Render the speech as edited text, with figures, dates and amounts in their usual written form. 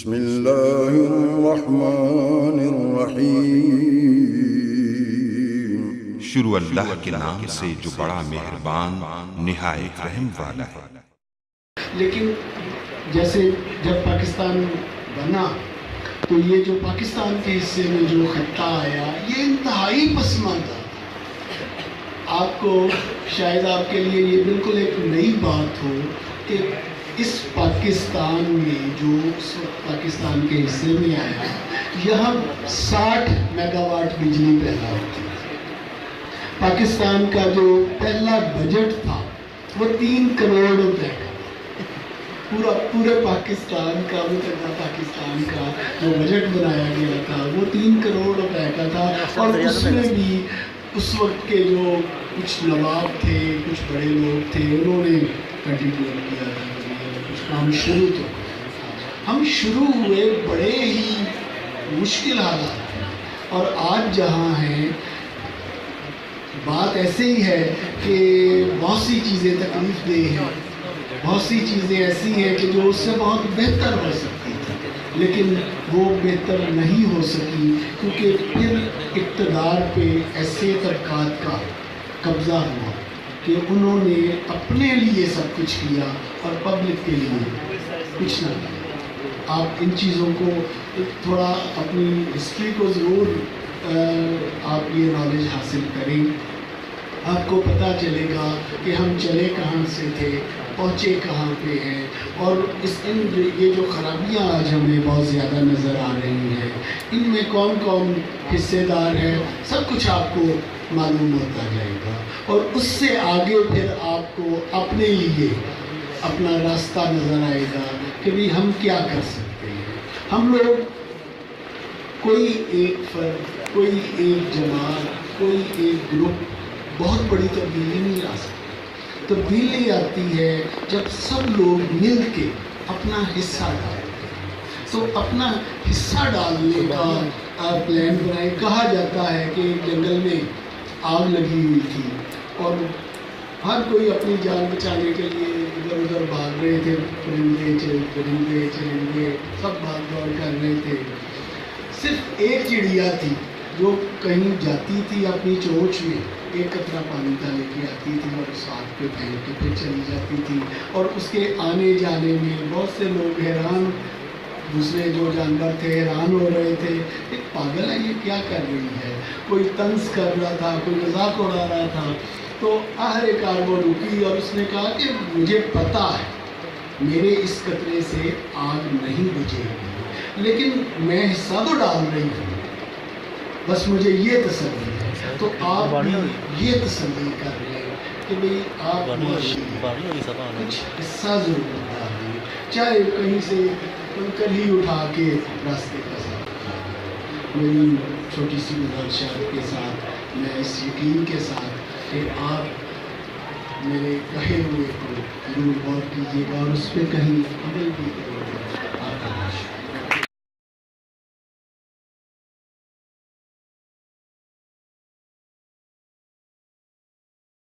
بسم اللہ الرحمن الرحیم۔ شروع اللہ کے نام سے جو بڑا مہربان نہایت رحم والا ہے۔ لیکن جیسے جب پاکستان بنا تو یہ جو پاکستان کے حصے میں جو خطہ آیا یہ انتہائی پسماندہ تھا۔ آپ کو شاید آپ کے لیے یہ بالکل ایک نئی بات ہو کہ اس پاکستان میں جو اس وقت پاکستان کے حصے میں آیا یہاں 60 میگا واٹ بجلی پیدا ہوتی ہے۔ پاکستان کا جو پہلا بجٹ تھا وہ 3 کروڑ روپے کا، پورے پاکستان کا پاکستان کا جو بجٹ بنایا گیا تھا وہ 3 کروڑ روپے کا تھا، اور اس میں بھی اس وقت کے جو کچھ نواب تھے، کچھ بڑے لوگ تھے، انہوں نے کنٹریبیوٹ کیا تھا کچھ کام شروع تو ہم شروع ہوئے بڑے ہی مشکل حالات، اور آج جہاں ہیں بات ایسے ہی ہے کہ بہت سی چیزیں تکلیف دہ ہیں، بہت سی چیزیں ایسی ہیں کہ جو اس سے بہت بہتر ہو سکتی تھی لیکن وہ بہتر نہیں ہو سکی، کیونکہ پھر اقتدار پہ ایسے طبقات کا قبضہ ہوا کہ انہوں نے اپنے لیے سب کچھ کیا اور پبلک کے لیے کچھ نہ کیا۔ آپ ان چیزوں کو تھوڑا اپنی ہسٹری کو ضرور آپ یہ نالج حاصل کریں، آپ کو پتہ چلے گا کہ ہم چلے کہاں سے تھے، پہنچے کہاں پہ ہیں، اور یہ جو خرابیاں آج ہمیں بہت زیادہ نظر آ رہی ہیں ان میں کون کون حصے دار ہے سب کچھ آپ کو معلوم ہوتا جائے گا، اور اس سے آگے پھر آپ کو اپنے لیے اپنا راستہ نظر آئے گا کہ بھی ہم کیا کر سکتے ہیں۔ ہم لوگ کوئی ایک فرد، کوئی ایک جماعت، کوئی ایک گروپ بہت بڑی تبدیلی نہیں لا سکتے۔ تبدیلی آتی ہے جب سب لوگ مل کے اپنا حصہ ڈالتے ہیں۔ تو اپنا حصہ ڈالنے کا پلان بنائے۔ کہا جاتا ہے کہ ایک جنگل میں آگ لگی ہوئی تھی اور ہر کوئی اپنی جان بچانے کے لیے ادھر ادھر بھاگ رہے تھے، پرندے چرندے سب بھاگ دوڑ کر رہے تھے۔ صرف ایک چڑیا تھی جو کہیں جاتی تھی اپنی چونچ میں ایک قطرہ پانی کا لے کے آتی تھی اور اس آگ پہ پھینک کے پھر چلی جاتی تھی، اور اس کے آنے جانے میں بہت سے لوگ حیران، دوسرے جو جانور تھے حیران ہو رہے تھے کہ پاگل ہے یہ کیا کر رہی ہے، کوئی طنز کر رہا تھا، کوئی مذاق اڑا رہا تھا۔ تو آخر کار وہ رکی اور اس نے کہا کہ مجھے پتہ ہے میرے اس قطرے سے آگ نہیں بجھے گی، لیکن میں حصہ تو ڈال رہی ہوں، بس مجھے یہ تسلی ہے۔ تو آپ بھی یہ تسلی کر رہے ہیں کہ بھئی آپ کچھ حصہ ضرور ڈالیں، چاہے کہیں سے کنکر ہی اٹھا کے راستے کا ساتھ۔ میری چھوٹی سی گزارشات کے ساتھ، میں اس یقین کے ساتھ کہ آپ میرے کہے ہوئے کو ضرور غور کیجیے گا اور اس پہ کہیں عمل بھی